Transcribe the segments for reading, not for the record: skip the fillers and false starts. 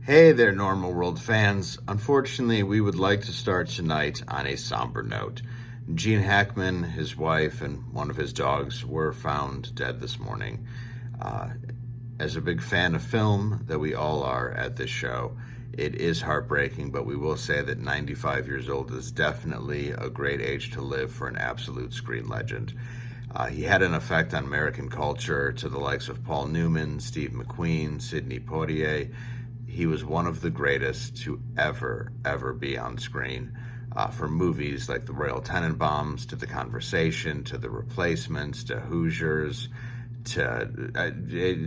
Hey there, Normal World fans. Unfortunately, we would like to start tonight on a somber note. Gene Hackman, his wife, and one of his dogs were found dead this morning. As a big fan of film that we all are at this show, it is heartbreaking, but we will say that 95 years old is definitely a great age to live for an absolute screen legend. He had an effect on American culture to the likes of Paul Newman, Steve McQueen, Sidney Poitier. He was one of the greatest to ever be on screen. From movies like The Royal Tenenbaums, to The Conversation, to The Replacements, to Hoosiers, to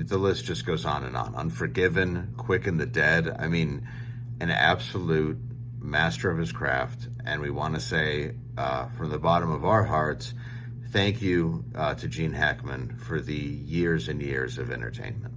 the list just goes on and on. Unforgiven, Quick and the Dead. I mean, an absolute master of his craft. And we want to say, from the bottom of our hearts, thank you to Gene Hackman for the years and years of entertainment.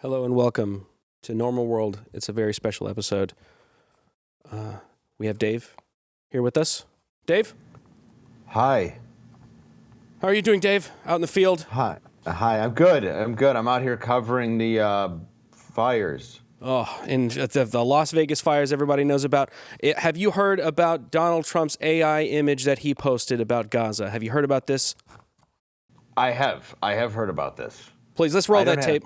Hello and welcome to Normal World. It's a very special episode. We have Dave here with us. Dave? Hi. How are you doing, Dave? Out in the field? Hi, I'm good. I'm out here covering the fires. Oh, and the Las Vegas fires everybody knows about. Have you heard about Donald Trump's AI image that he posted about Gaza? Have you heard about this? I have heard about this. Please, let's roll that tape.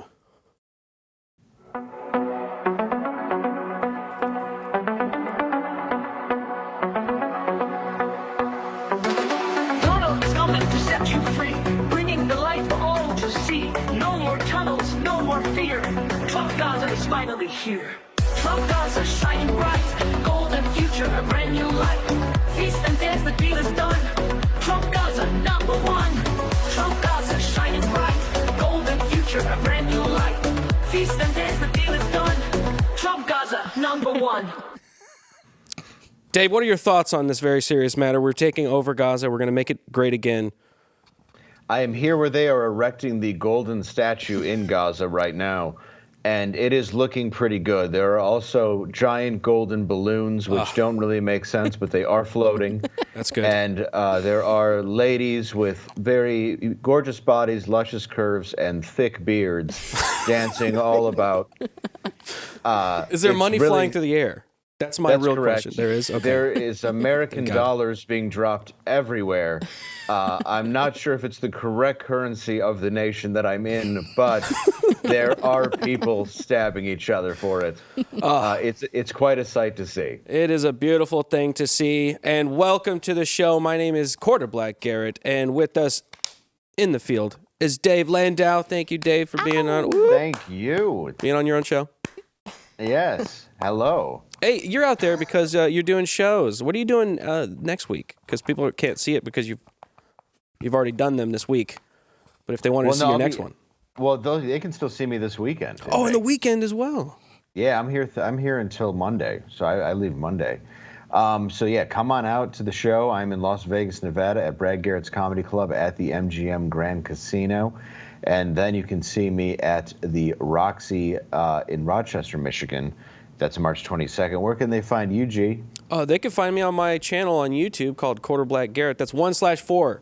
Trump Gaza is finally here. Trump Gaza shining bright, golden future, a brand new light. Feast and dance, the deal is done. Trump Gaza #1. Trump Gaza shining bright, golden future, a brand new light. Feast and dance, the deal is done. Trump Gaza #1. Dave, what are your thoughts on this very serious matter? We're taking over Gaza. We're going to make it great again. I am here where they are erecting the golden statue in Gaza right now, and it is looking pretty good. There are also giant golden balloons, which don't really make sense, but they are floating. That's good. And there are ladies with very gorgeous bodies, luscious curves, and thick beards dancing all about. Is there money flying through the air? That's my real correct. question. There is? Okay. There is American dollars being dropped everywhere. I'm not sure if it's the correct currency of the nation that I'm in, but there are people stabbing each other for it. It's quite a sight to see. It is a beautiful thing to see. And welcome to the show. My name is Black Garrett, and with us in the field is Dave Landau. Thank you, Dave, for being on. Thank you. Being on your own show. Yes. Hello. Hey, you're out there because you're doing shows. What are you doing next week? Because people can't see it because you've already done them this week. But if they wanted to see your next one, well, they can still see me this weekend. Oh, and the weekend as well. Yeah, I'm here. I'm here until Monday, so I leave Monday. So yeah, come on out to the show. I'm in Las Vegas, Nevada, at Brad Garrett's Comedy Club at the MGM Grand Casino, and then you can see me at the Roxy in Rochester, Michigan. That's March 22nd. Where can they find you, G? They can find me on my channel on YouTube called Black Garrett. That's 1/4.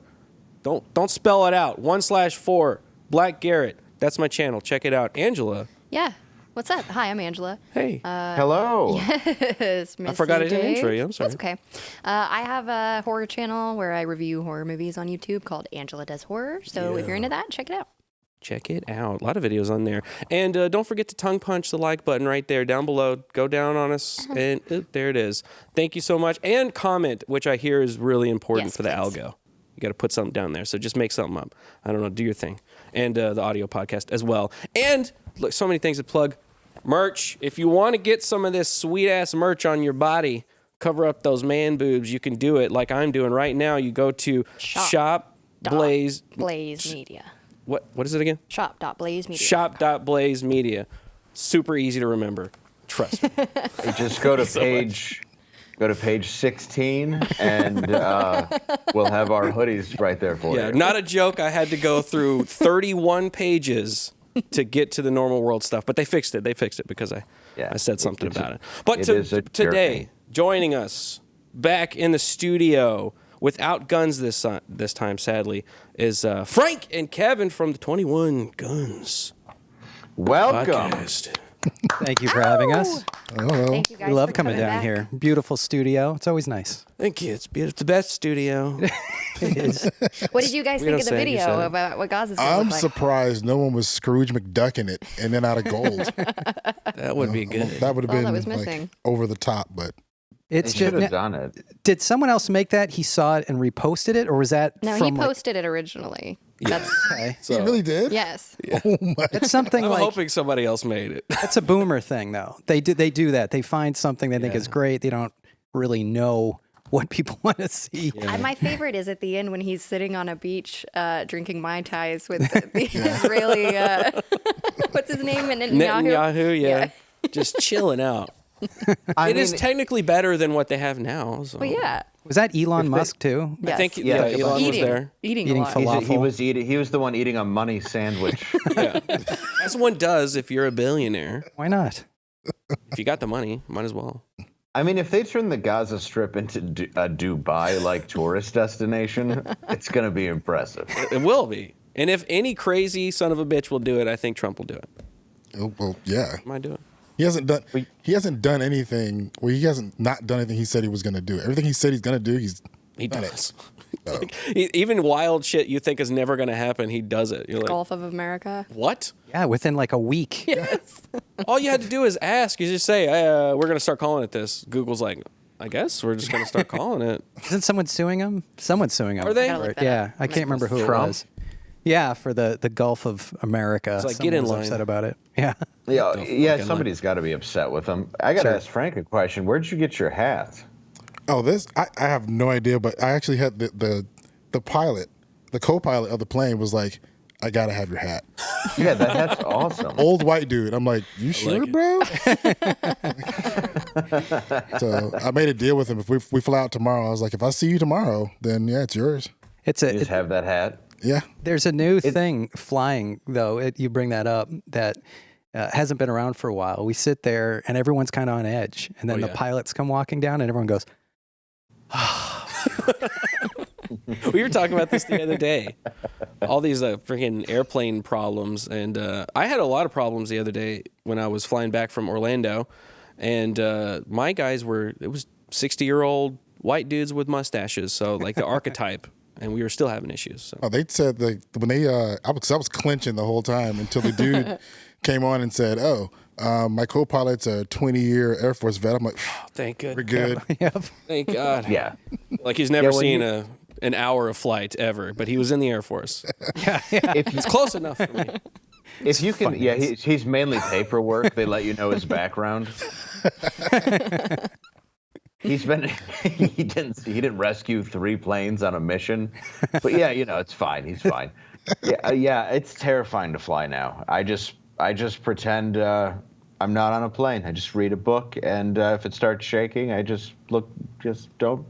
Don't spell it out. 1/4 Black Garrett. That's my channel. Check it out. Angela. Yeah. What's up? Hi, I'm Angela. Hey. Hello. Yes, Missy I forgot I didn't Dave. intro you. I'm sorry. That's okay. I have a horror channel where I review horror movies on YouTube called Angela Does Horror. So if you're into that, check it out. Check it out. A lot of videos on there. And don't forget to tongue punch the like button right there down below. Go down on us. And there it is. Thank you so much. And comment, which I hear is really important for the algo. You got to put something down there. So just make something up. I don't know. Do your thing. And the audio podcast as well. And look, so many things to plug. Merch. If you want to get some of this sweet-ass merch on your body, cover up those man boobs, you can do it like I'm doing right now. You go to Shop Blaze Blaze Media. What is it again? Shop.blazemedia. Shop.blazemedia. Super easy to remember. Trust me. You just go to page 16, and we'll have our hoodies right there for Yeah, you. not a joke. I had to go through 31 pages to get to the normal world stuff, but they fixed it. They fixed it because I said something about it. But today, joining us back in the studio without guns this time, sadly, is Frank and Kevin from the 21 Guns Welcome. podcast. Thank you for having us. Hello. Thank you guys We love for coming down back. here. Beautiful studio. It's always nice. Thank you. It's beautiful. It's the best studio. It is. What did you guys We think don't of the say it, you said video it. about what Gaza's gonna I'm look like? surprised no one was Scrooge McDuck in it and then out of gold. That would be good. That would have All been that was like, missing. over the top, but They should have done it. Did someone else make that? He saw it and reposted it, or was that No, from he posted it originally. That's okay. he really did. yes. Oh my! It's something I'm like hoping somebody else made it. it's a boomer thing, though. They do that. They find something they think is great. They don't really know what people want to see. My favorite is at the end when he's sitting on a beach drinking Mai Tais with the Israeli, what's his name? Netanyahu, yeah. Just chilling out. It is technically better than what they have now. So. Well, yeah. Was that Elon Musk too? I think Yeah, Elon was Eating. there. Eating Eating a lot. falafel. He was the one eating a money sandwich. Yeah. As one does if you're a billionaire. Why not? If you got the money, might as well. I mean, if they turn the Gaza Strip into a Dubai-like tourist destination, it's going to be impressive. It will be. And if any crazy son of a bitch will do it, I think Trump will do it. Oh, well, yeah. Might do it. He hasn't done anything. Well, he hasn't not done anything he said he was going to do. Everything he said he's going to do, He done does. it. Like, even wild shit you think is never going to happen, he does it. You're like, Gulf of America. what? Yeah, within like a week. Yes. All you had to do is ask. You just say, we're going to start calling it this. Google's like, I guess we're just going to start calling it. Isn't someone suing him? Someone's suing him. Are they? Gotta look that Yeah, I can't remember who Trump? it was. Yeah, for the Gulf of America. It's like, Someone get in was line. upset about it. Yeah. Yeah, somebody's got to be upset with him. I got to ask Frank a question. Where'd you get your hat? Oh, I have no idea, but I actually had the pilot, the co-pilot of the plane was like, I got to have your hat. Yeah, that hat's awesome. Old white dude. I'm like, you sure, it. bro? So I made a deal with him. If we fly out tomorrow, I was like, if I see you tomorrow, then yeah, it's yours. It's You just have that hat. Yeah. There's a new thing flying, though. You bring that up that hasn't been around for a while. We sit there and everyone's kind of on edge, and then the pilots come walking down, and everyone goes, We were talking about this the other day. All these freaking airplane problems. And I had a lot of problems the other day when I was flying back from Orlando. And my guys it was 60-year-old white dudes with mustaches. So like the archetype. And we were still having issues. So. Oh, they said when they I was clenching the whole time until the dude came on and said, my co-pilot's a 20-year Air Force vet. I'm like, Thank we're goodness. good. "Yep." Thank God. Yeah. Like he's never when seen an hour of flight ever, but he was in the Air Force. It's close enough for me. If you can, he's mainly paperwork. They let you know his background. He didn't rescue 3 planes on a mission, but yeah, it's fine. He's fine. Yeah, it's terrifying to fly now. I just pretend I'm not on a plane. I just read a book, and if it starts shaking, I just don't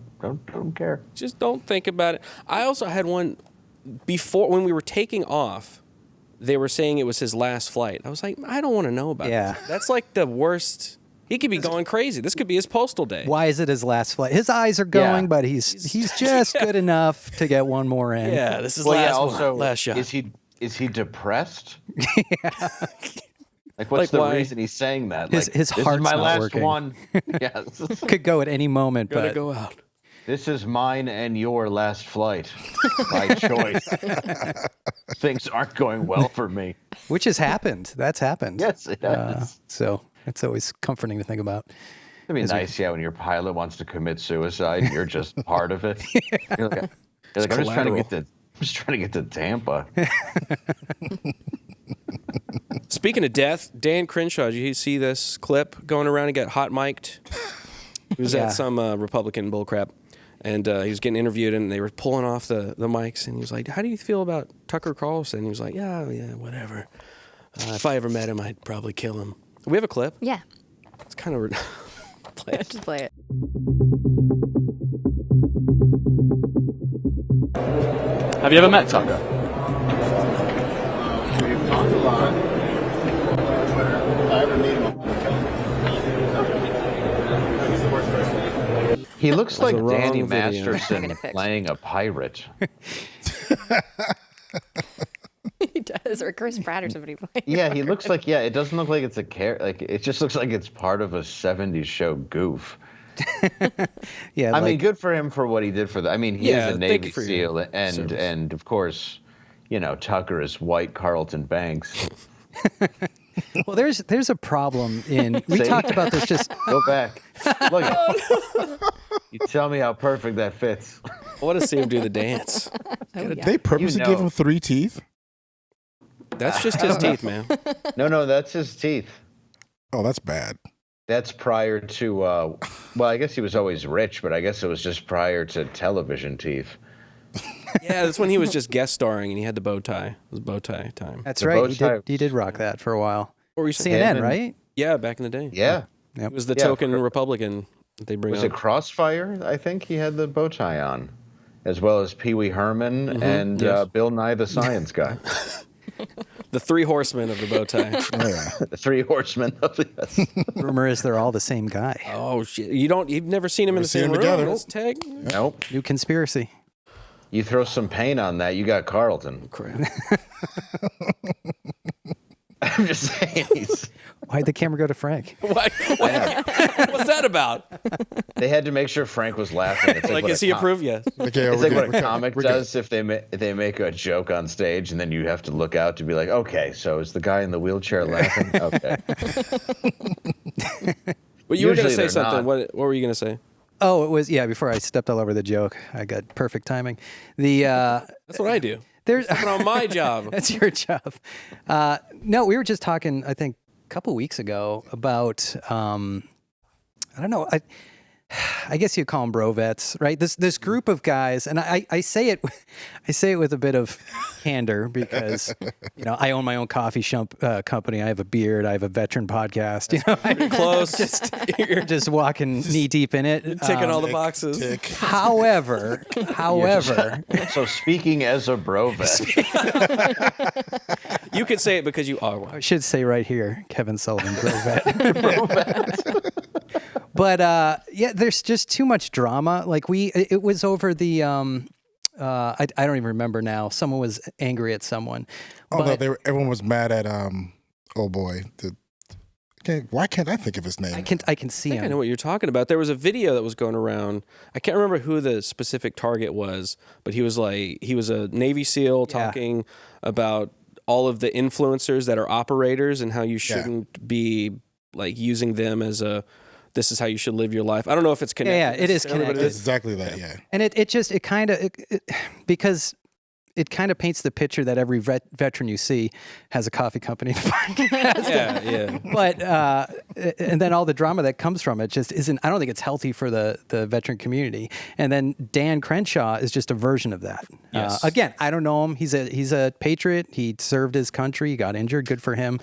care. Just don't think about it. I also had one before when we were taking off. They were saying it was his last flight. I was like, I don't want to know about Yeah. that. That's like the worst. He could be going crazy. This could be his postal day. Why is it his last flight? His eyes are going, but he's just good enough to get one more in. Yeah, this is last shot. Is he depressed? Like, what's Like, the why? reason he's saying that? His Like, this heart's is my not last working. one. Yes. Could go at any moment, Gonna but go out. This is mine and your last flight. My choice. Things aren't going well for me. which has happened. That's happened. Yes, it has. So it's always comforting to think about. It'd be nice, when your pilot wants to commit suicide, you're just part of it. You're like, I'm just trying to get to Tampa. Speaking of death, Dan Crenshaw, did you see this clip going around and got hot mic'd? He was at some Republican bullcrap. And he was getting interviewed, and they were pulling off the mics, and he was like, "How do you feel about Tucker Carlson?" He was like, "Yeah, whatever. If I ever met him, I'd probably kill him." We have a clip. Yeah. It's kind of play it. Just play it. Have you ever met Tucker? We've talked a lot. If I ever meet him, I'm gonna kill him. He's the worst person. He looks like the Danny wrong video. Masterson playing a pirate. He does, or Chris Pratt or somebody playing. Yeah, he looks like, it doesn't look like it's a like it just looks like it's part of a 70s show goof. Yeah, I mean, good for him for what he did for the. I mean, he is a Navy for SEAL, your service. and of course, Tucker is white Carlton Banks. well, there's a problem in. We See? talked about this just. Go back. Look. You tell me how perfect that fits. I want to see him do the dance. They purposely give him 3 teeth. That's just his teeth, man. No, that's his teeth. Oh, that's bad. That's prior to. Well, I guess he was always rich, but I guess it was just prior to television teeth. Yeah, that's when he was just guest starring, and he had the bow tie. It was bow tie time. That's The right. bow He tie- did rock that for a while. Or CNN, right? Yeah, back in the day. Yeah. Yep. It was the Yeah, token Republican that they bring Was up. it Crossfire? I think he had the bow tie on, as well as Pee Wee Herman and yes. Bill Nye the Science Guy. The 3 horsemen of the bow tie. Oh, yeah. The 3 horsemen of the. Rumor is they're all the same guy. Oh shit! You've never seen him in the seen same them room. together. That's tag. Nope. New conspiracy. You throw some paint on that, you got Carlton. Crap. I'm just saying. Why'd the camera go to Frank? What's that about? They had to make sure Frank was laughing. It's Like, what is a he com- approve? Yes. Okay, It's we're like good, what we're a good, comic we're good. does if they make a joke on stage, and then you have to look out to be like, okay, so is the guy in the wheelchair laughing? Okay. But you were going to Usually say they're something. not. What were you going to say? Oh, it was before I stepped all over the joke, I got perfect timing. That's what I do. There's Put on my job. That's your job. No, we were just talking, I think, a couple weeks ago about I don't know. I guess you call them bro vets, right? This group of guys, and I say it with a bit of candor because I own my own coffee shop company. I have a beard. I have a veteran podcast. Pretty close. You're just walking knee deep in it, Ticking all the boxes. However, So speaking as a bro vet, You could say it because you are one. I should say right here, Kevin Sullivan, bro vet. But there's just too much drama. Like it was over the I don't even remember now. Someone was angry at someone. Oh but no, everyone was mad at oh boy, why can't I think of his name? I can see I know him. what you're talking about. There was a video that was going around. I can't remember who the specific target was, but he was a Navy SEAL talking about all of the influencers that are operators and how you shouldn't be like using them as this is how you should live your life. I don't know if it's connected. Yeah, it is necessarily, but connected. It's exactly that, yeah. And it kind of because it kind of paints the picture that every veteran you see has a coffee company. Yeah. But and then all the drama that comes from it just isn't. I don't think it's healthy for the veteran community. And then Dan Crenshaw is just a version of that. Yes. Again, I don't know him. He's a patriot. He served his country. He got injured. Good for him.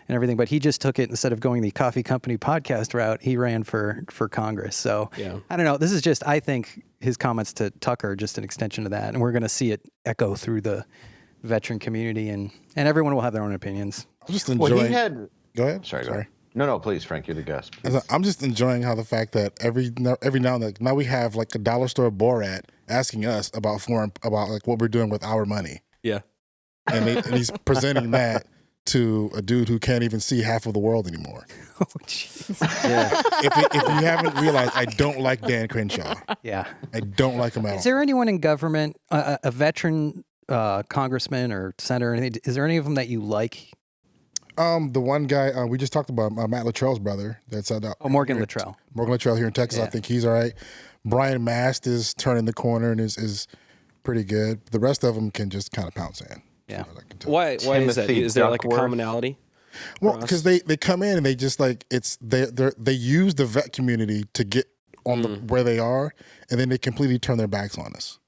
And everything, but he just took it instead of going the coffee company podcast route. He ran for Congress. So I don't know. This is just, I think, his comments to Tucker are just an extension of that, and we're going to see it echo through the veteran community, and everyone will have their own opinions. I'm just enjoying. well, he had. Go ahead. Sorry. No, please, Frank, you're the guest. I'm just enjoying how the fact that every now and then now we have like a dollar store Borat asking us about like what we're doing with our money, Yeah. and he's presenting that to a dude who can't even see half of the world anymore. Oh, jeez. Yeah. If you haven't realized, I don't like Dan Crenshaw. Yeah. I don't like him at all. Is there anyone in government, a veteran congressman or senator, or anything? Is there any of them that you like? The one guy we just talked about, Matt Luttrell's brother. That's Morgan Luttrell. Morgan Luttrell here in Texas. Yeah. I think he's all right. Brian Mast is turning the corner and is pretty good. The rest of them can just kind of pounce in. Yeah. Why is that? Timothy Is there like a Duckworth. commonality? Well, because they come in and they just like they use the vet community to get on where they are, and then they completely turn their backs on us.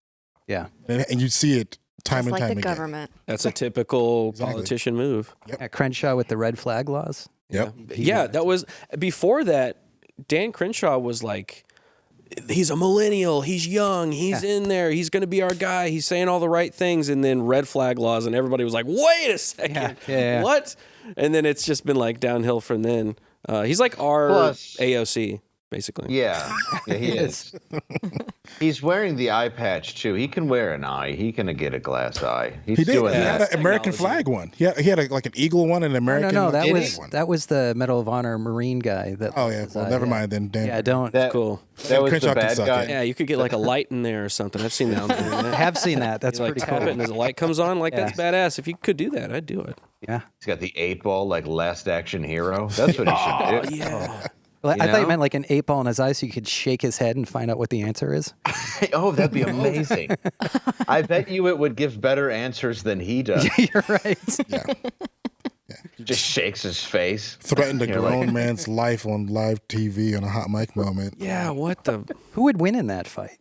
Yeah. And you see it time Just and like time the again. government. That's a typical politician move. Yeah, Crenshaw with the red flag laws. Yep. Yeah, that was before that. Dan Crenshaw was like, he's a millennial, he's young, he's in there, he's going to be our guy, he's saying all the right things, and then red flag laws, and everybody was like, wait a second, what? And then it's just been like downhill from then. He's like our AOC, basically. Yeah, he is. He's wearing the eye patch too. He can wear an eye. He can get a glass eye. He's He did. doing He had that. an American flag one. He had like an eagle one and an American. No, one. that was the Medal of Honor Marine guy. That Oh yeah. Well, never mind then. Dan. Yeah, don't. Cool. That was Crenshaw the can bad suck guy. it. Yeah, you could get like a light in there or something. I've seen that on the internet. I have seen that. That's You like pretty tap cool. it and as the light comes on, like that's badass. If you could do that, I'd do it. Yeah. He's got the 8-ball like Last Action Hero. That's what he should do. Yeah. Well, You I thought you know? meant like an 8-ball in his eye so you could shake his head and find out what the answer is. Oh, that'd be amazing. I bet you it would give better answers than he does. You're right. Yeah. Just shakes his face. Threatened a You're like- grown man's life on live TV on a hot mic moment. Yeah, what the? Who would win in that fight?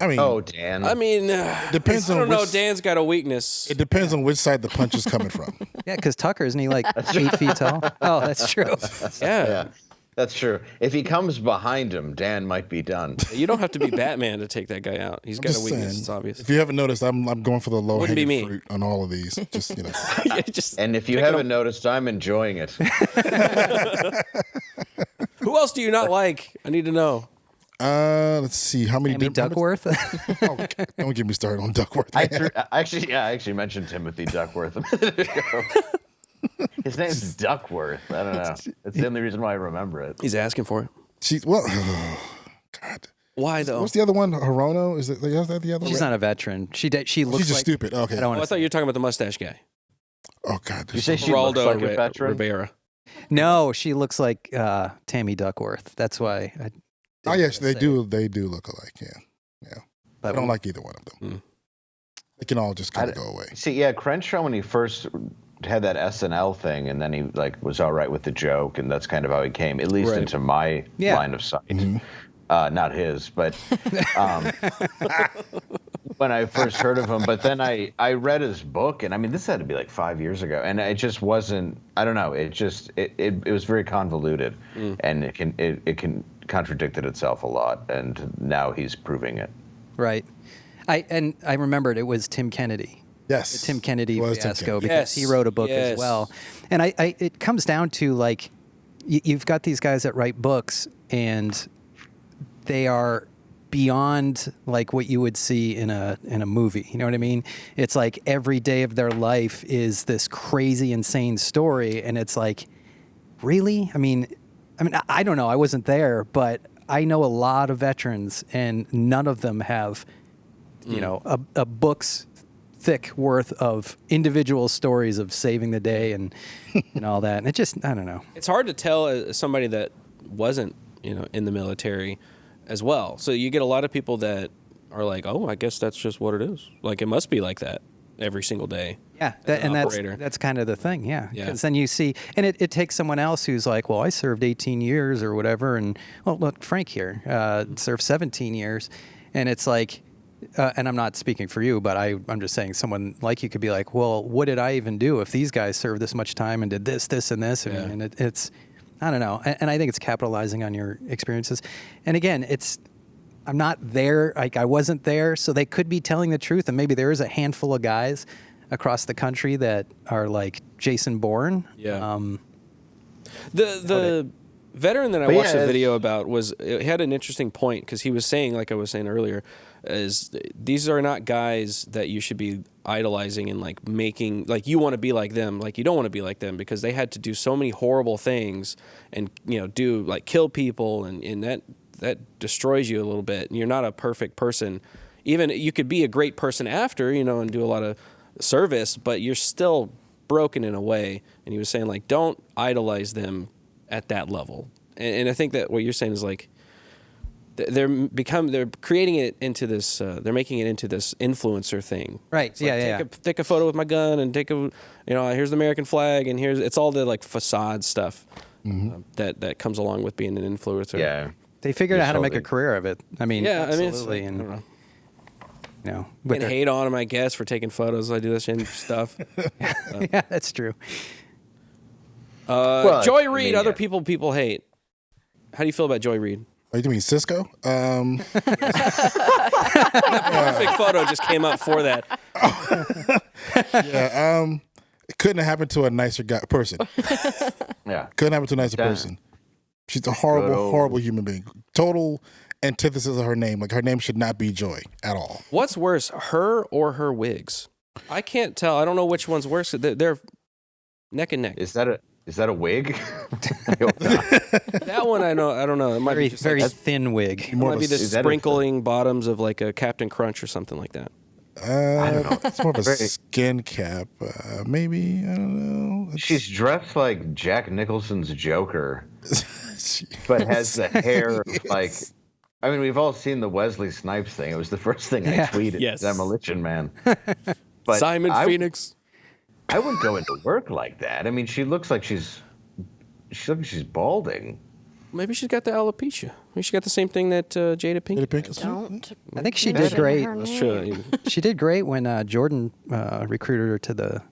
I mean, Oh, Dan. I mean, depends I on don't know. which- Dan's got a weakness. it depends on which side the punch is coming from. Yeah, because Tucker, isn't he like 8 feet tall? Oh, that's true. Yeah. That's true. If he comes behind him, Dan might be done. You don't have to be Batman to take that guy out. He's got a Just weakness. saying, It's obvious. If you haven't noticed, I'm going for the low Wouldn't be hanging me. fruit on all of these. Just Yeah, just And if you picking haven't noticed, I'm enjoying it. who else do you not like? I need to know. let's see how many. Amy Duckworth. Oh, don't get me started on Duckworth. I actually mentioned Timothy Duckworth a minute ago. His name's Duckworth. I don't know. That's the only reason why I remember it. He's asking for it. God. Why though? What's the other one? Hirono? Is that the other She's one? not a veteran. She looks She's just like stupid. Okay. I don't Oh, want I thought you were talking about the mustache guy, Oh God. You say she Geraldo looks like a veteran? Rivera. No, she looks like Tammy Duckworth. That's why. Oh yes, they do. They do look alike. Yeah. I But don't like either one of them. They can all just kind of go away. See, yeah, Crenshaw when he first had that SNL thing, and then he like was all right with the joke, and that's kind of how he came, at least Right. into my line of sight. Not his, but when I first heard of him. But then I read his book, and I mean, this had to be like 5 years ago, and it just wasn't. I don't know. It was very convoluted, and it can contradicted itself a lot, and now he's proving it. right. I remembered it was Tim Kennedy. Yes. The Tim Kennedy Was Tim fiasco Kennedy. because he wrote a book as well. And it comes down to like you've got these guys that write books and they are beyond like what you would see in a movie. You know what I mean? It's like every day of their life is this crazy, insane story, and it's like, really? I mean, I don't know. I wasn't there, but I know a lot of veterans, and none of them have, you know, a book's thick worth of individual stories of saving the day and all that. And it just, I don't know. It's hard to tell as somebody that wasn't, in the military as well. So you get a lot of people that are like, oh, I guess that's just what it is. Like, it must be like that every single day. Yeah, as an operator. that's kind of the thing, yeah. Yeah. Because then you see, and it takes someone else who's like, well, I served 18 years or whatever, and well, look, Frank here served 17 years, and it's like, and I'm not speaking for you, but I'm just saying someone like you could be like, well, what did I even do if these guys served this much time and did this, this, and this, and it's, I don't know, and I think it's capitalizing on your experiences, and again, I'm not there, like I wasn't there, so they could be telling the truth, and maybe there is a handful of guys across the country that are like Jason Bourne. Yeah. The veteran that I But watched yeah, a video about it had an interesting point because he was saying, like I was saying earlier, is these are not guys that you should be idolizing and like making like you want to be like them, like you don't want to be like them because they had to do so many horrible things and do like kill people and that destroys you a little bit. And you're not a perfect person. Even you could be a great person after, and do a lot of service, but you're still broken in a way. And he was saying like, don't idolize them at that level. And I think that what you're saying is like, they're creating it into this, they're making it into this influencer thing. Right. It's like, take a photo with my gun and here's the American flag and it's all the like facade stuff that comes along with being an influencer. Yeah. They figured out how to make a Holding. career of it. I mean, Yeah, I mean, it's, absolutely. I don't And, know. you know, You with can hate on him, I guess, for taking photos. I do this and stuff. yeah, that's true. Joy I Reid, mean, other yeah. people hate. How do you feel about Joy Reid? Are you doing Cisco? Perfect photo just came up for that. Yeah. It couldn't have happened to a nicer person. Yeah. Couldn't happen to a nicer Damn. person. She's a horrible, Good old- horrible human being. Total antithesis of her name. Like her name should not be Joy at all. What's worse, her or her wigs? I can't tell. I don't know which one's worse. They're neck and neck. Is that a wig? I hope not. That one I know. I don't know. It might Very, be just very like, thin wig. it might be the Is that a- sprinkling bottoms of like a Captain Crunch or something like that. I don't know. It's more of a Very- skin cap. Maybe. I don't know. She's dressed like Jack Nicholson's Joker, but has the hair of, like. I mean, we've all seen the Wesley Snipes thing. It was the first thing I Yeah. tweeted. Yes. Demolition Man. But Simon Phoenix. I wouldn't go into work like that. I mean, she looks like she's balding. Maybe she's got the alopecia. Maybe she got the same thing that Jada Pinkett. Jada Pinkett. Don't. I think she did mention great. her That's name. true. She did great when Jordan recruited her to the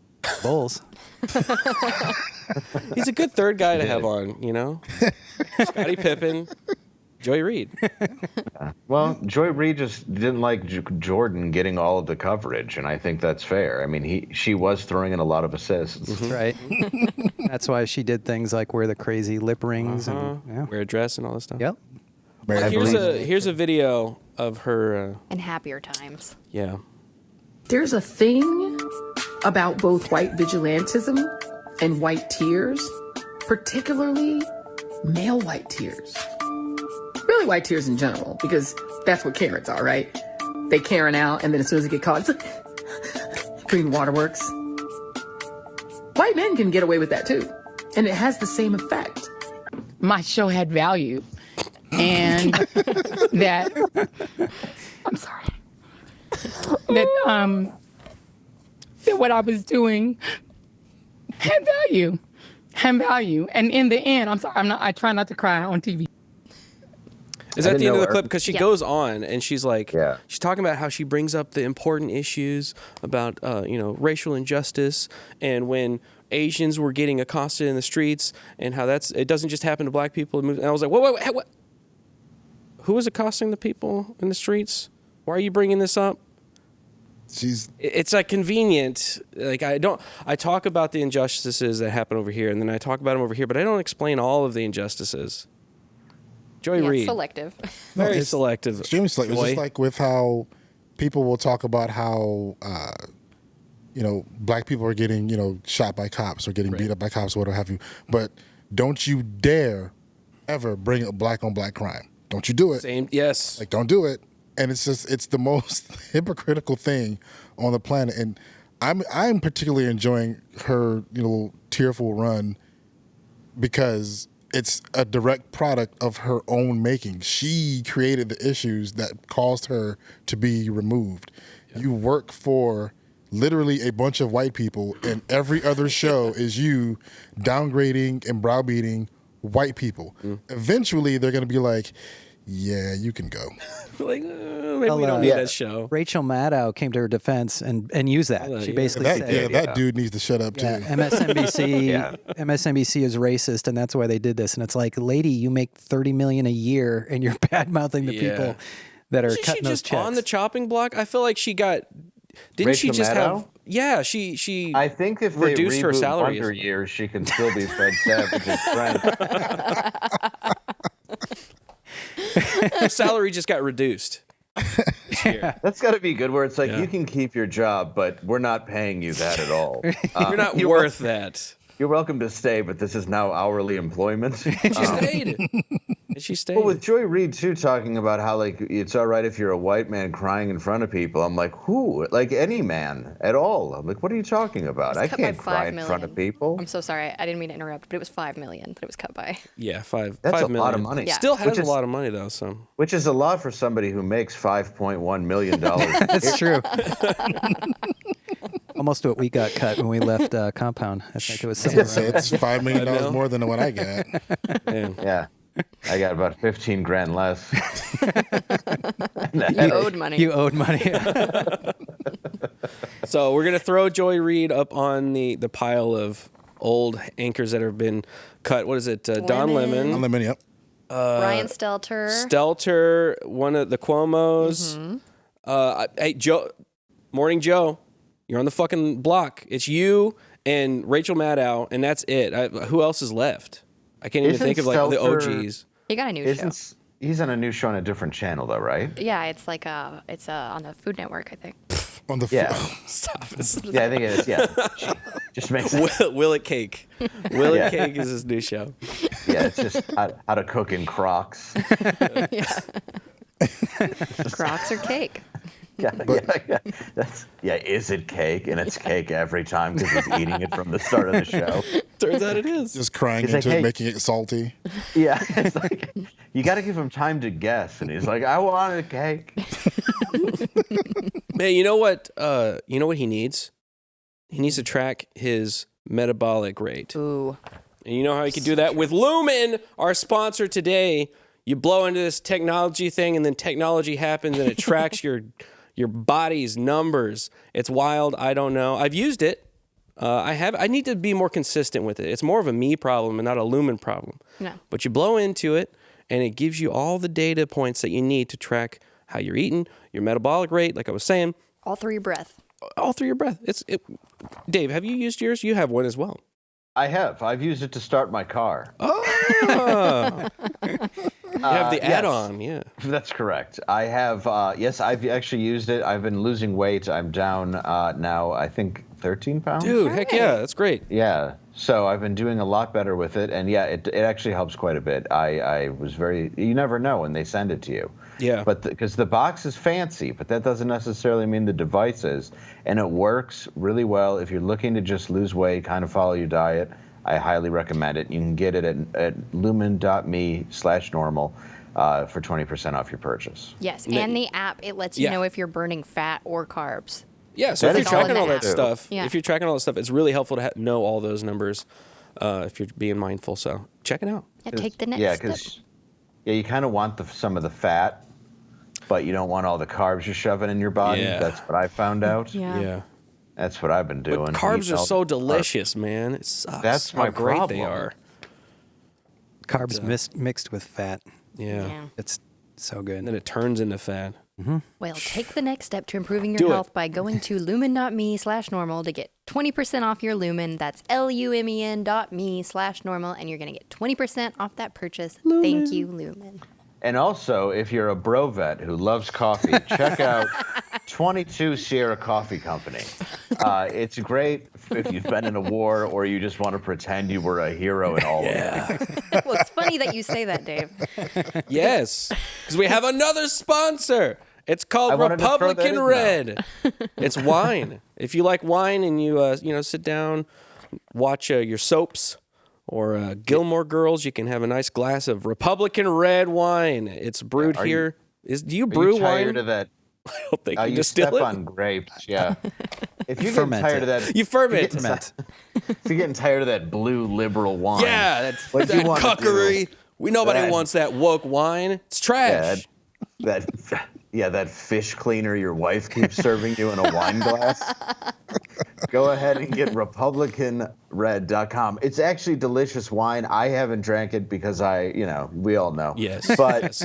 Bulls. He's a good third guy to have on, you know? Scottie Pippen, Joy Reid. Well, Joy Reid just didn't like Jordan getting all of the coverage, and I think that's fair. I mean, she was throwing in a lot of assists. That's right. That's why she did things like wear the crazy lip rings and yeah. Wear a dress and all this stuff. Yep. Mary Here's a video of her. In happier times. Yeah. There's a thing about both white vigilantism and white tears, particularly male white tears. Really white tears in general, because that's what Karens are, right? They Karen out, and then as soon as they get caught, it's like, green waterworks. White men can get away with that too, and it has the same effect. My show had value, and that I'm sorry, that what I was doing had value, and in the end, I'm sorry, I try not to cry on TV. Is that didn't the end of know the her. clip? Because she Yes. goes on and she's like, Yeah. she's talking about how she brings up the important issues about, racial injustice and when Asians were getting accosted in the streets and how it doesn't just happen to black people. And I was like, what? Who was accosting the people in the streets? Why are you bringing this up? It's like convenient. Like I talk about the injustices that happen over here and then I talk about them over here, but I don't explain all of the injustices. Joy Yeah, Reid. selective. Very it's selective. extremely selective. It's Joy. just like with how people will talk about how black people are getting shot by cops or getting beat up by cops or whatever have you. But don't you dare ever bring up black on black crime. Don't you do it. Same. Yes. Like don't do it. And it's the most hypocritical thing on the planet. And I'm particularly enjoying her tearful run because it's a direct product of her own making. She created the issues that caused her to be removed. Yeah. You work for literally a bunch of white people, and every other show is you downgrading and browbeating white people. Eventually, they're going to be like, yeah, you can go. Maybe we don't need that show. Rachel Maddow came to her defense and used that. She basically said, that dude needs to shut up too. MSNBC, MSNBC is racist, and that's why they did this. And it's like, lady, you make $30 million a year, and you're bad mouthing the people that are Isn't cutting she those just checks. on the chopping block? I feel like she got. Didn't Rachel she just Maddow? have? Yeah, she. I think if reduced they her reboot salary. Wonder Years, she can still be Fred Savage's friend. Her salary just got reduced this year. That's got to be good. Where it's like you can keep your job, but we're not paying you that at all. You're not worth that. You're welcome to stay, but this is now hourly employment. She stayed. She stayed. Well, with Joy Reid too, talking about how like it's all right if you're a white man crying in front of people. I'm like, who? Like any man at all? I'm like, what are you talking about? I Cut by can't cry in $5 front of million. people. I'm so sorry. I didn't mean to interrupt, but it was $5 million that it was cut by. Yeah, five. That's $5 a million. lot of money. Yeah. Still has Which a is- lot of money though. So Which is a lot for somebody who makes $5.1 million. That's true. Almost what we got cut when we left Compound. I think it was I was somewhere gonna say around it's $5 million I know. more than what I got. man. Yeah. I got about 15 grand less. You owed money. You owed money. So we're gonna throw Joy Reid up on the pile of old anchors that have been cut. What is it? Don Lemon. On the mini, yep. Ryan Stelter. Stelter, one of the Cuomos. Hey, Joe, Morning Joe, you're on the fucking block. It's you and Rachel Maddow, and that's it. Who else is left? I can't even think of like the OGs. He got a new show. He's on a new show on a different channel, though, right? Yeah, it's like it's on the Food Network, I think. On the Stop. Yeah, I think it is. Yeah, just makes sense. Will It Cake. Will It Cake is his new show. Yeah, it's just how to cook in Crocs. Yeah. Crocs or cake. Yeah. Is it cake? And it's cake every time because he's eating it from the start of the show. Turns out it is. Just crying He's into like, it, hey. making it salty. Yeah, it's like you got to give him time to guess, and he's like, I want a cake. Man, you know what? You know what he needs? He needs to track his metabolic rate. Ooh. And you know how you can do that with Lumen, our sponsor today. You blow into this technology thing, and then technology happens, and it tracks your body's numbers. It's wild. I don't know. I've used it. I need to be more consistent with it. It's more of a me problem and not a Lumen problem. No. But you blow into it, and it gives you all the data points that you need to track how you're eating, your metabolic rate, like I was saying. All through your breath. All through your breath. Dave, have you used yours? You have one as well. I have. I've used it to start my car. Oh. You have the add-on, yeah. That's correct. I have, yes, I've actually used it. I've been losing weight. I'm down now, I think, 13 pounds. Dude, heck yeah, that's great. Yeah, so I've been doing a lot better with it, and yeah, it actually helps quite a bit. I was you never know when they send it to you. Yeah. But because the box is fancy, but that doesn't necessarily mean the device is, and it works really well. If you're looking to just lose weight, kind of follow your diet, I highly recommend it. You can get it at lumen.me/normal for 20% off your purchase. Yes, and the app, it lets you know if you're burning fat or carbs. Yeah, so if you're tracking all that stuff, it's really helpful to know all those numbers if you're being mindful. So check it out. Yeah, take the next step. Yeah, you kind of want some of the fat, but you don't want all the carbs you're shoving in your body. Yeah. That's what I found out. Yeah. That's what I've been doing. But carbs are so delicious, man. It sucks. That's my how great problem. they are. Carbs mixed with fat. Yeah. It's so good. And then it turns into fat. Mm-hmm. Well, take the next step to improving your health by going to lumen.me/normal to get 20% off your Lumen. That's lumen.me/normal, and you're going to get 20% off that purchase. Lumen. Thank you, Lumen. And also, if you're a bro vet who loves coffee, check out 22 Sierra Coffee Company. It's great if you've been in a war or you just want to pretend you were a hero in all of it. Well, it's funny that you say that, Dave. Yes, because we have another sponsor. It's called Republican Red. It's wine. If you like wine and you sit down, watch your soaps or Gilmore Girls, you can have a nice glass of Republican Red wine. It's brewed here. Do you brew wine? Are you tired of that? I don't think you distill step on grapes, yeah. If you're getting tired of that, you ferment. If you're getting tired of that blue liberal wine, yeah, that cuckery. Nobody wants that woke wine. It's trash. That fish cleaner your wife keeps serving you in a wine glass. Go ahead and get RepublicanRed.com. It's actually delicious wine. I haven't drank it because we all know. Yes. But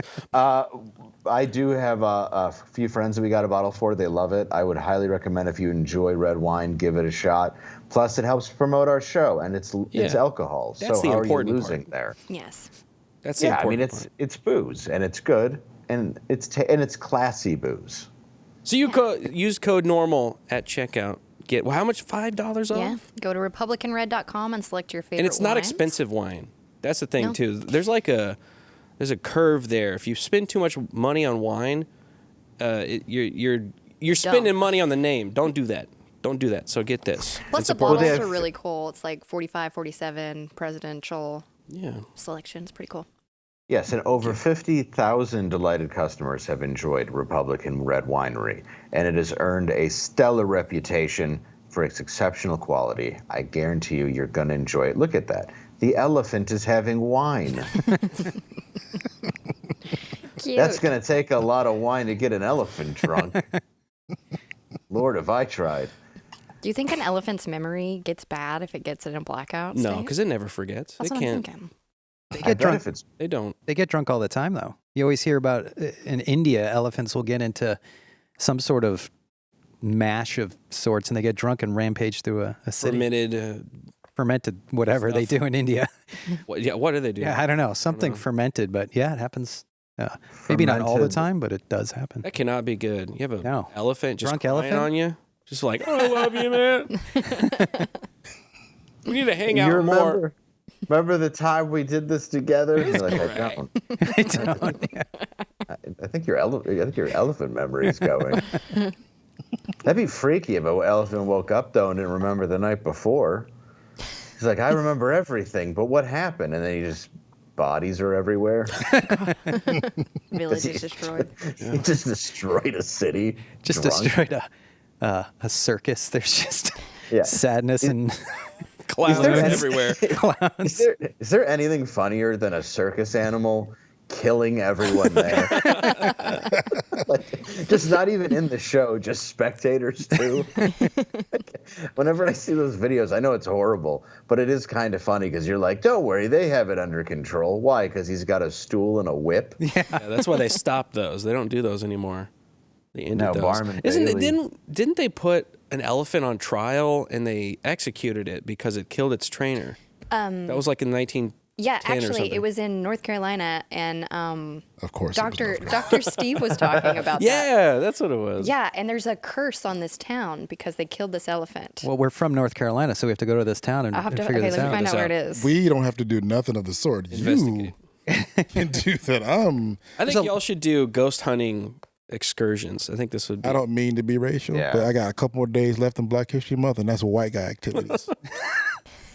I do have a few friends that we got a bottle for. They love it. I would highly recommend if you enjoy red wine, give it a shot. Plus, it helps promote our show, and it's alcohol. That's so the how important are you losing part. there? Yes. That's the important part. It's booze, and it's good, and it's classy booze. So you use code NORMAL at checkout. Get how much? $5 off? Yeah. Go to RepublicanRed.com and select your favorite. And it's not wines. expensive wine. That's the thing too. There's a curve there. If you spend too much money on wine, you're spending money on the name. Don't do that. Don't do that. So get this. Plus the bottles are really cool. It's like 45, 47 presidential selection. It's pretty cool. Yes, and over 50,000 delighted customers have enjoyed Republican Red Winery, and it has earned a stellar reputation for its exceptional quality. I guarantee you're going to enjoy it. Look at that. The elephant is having wine. Cute. That's going to take a lot of wine to get an elephant drunk. Lord, have I tried. Do you think an elephant's memory gets bad if it gets in a blackout No, state? because it never forgets. That's They what I'm can't. thinking. They I get bet drunk. if it's They don't. They get drunk all the time, though. You always hear about in India, elephants will get into some sort of mash of sorts, and they get drunk and rampage through a city. Fermented, whatever they do in India. What do they do? Yeah, I don't know. Something fermented, but yeah, it happens. Maybe not all the Fermented. time, but it does happen. That cannot be good. You have an No. elephant just Drunk crying elephant? on you. Just like, oh, I love you, man. We need to hang you out remember, more. remember the time we did this together? You're like, I right. don't. I don't. Yeah. I think your elephant memory is going. That'd be freaky if an elephant woke up though and didn't remember the night before. He's like, I remember everything, but what happened? And then he just bodies are everywhere. Village is destroyed. He just destroyed a city. Just drunk. destroyed a circus. There's just Yeah. sadness and Clowns there any- everywhere. clowns. Is there anything funnier than a circus animal killing everyone there? Like, just not even in the show, just spectators too. Whenever I see those videos, I know it's horrible, but it is kind of funny because you're like, don't worry, they have it under control. Why? Because he's got a stool and a whip. Yeah, that's why they stopped those. They don't do those anymore. They ended No, those. Barnum Isn't it, Bailey. didn't they put an elephant on trial and they executed it because it killed its trainer? That was like in 1910 Yeah, or actually, something. it was in North Carolina, and Of course. it was Dr. North Carolina. Dr. Steve was talking about that. Yeah, that's what it was. Yeah, and there's a curse on this town because they killed this elephant. Well, we're from North Carolina, so we have to go to this town and, I'll have and to figure okay, this let me out. find out This where it out. is. We don't have to do nothing of the sort. Investigate. You can do that. I think y'all should do ghost hunting excursions. I think this would be. I don't mean to be racial, Yeah. but I got a couple more days left in Black History Month, and that's white guy activities.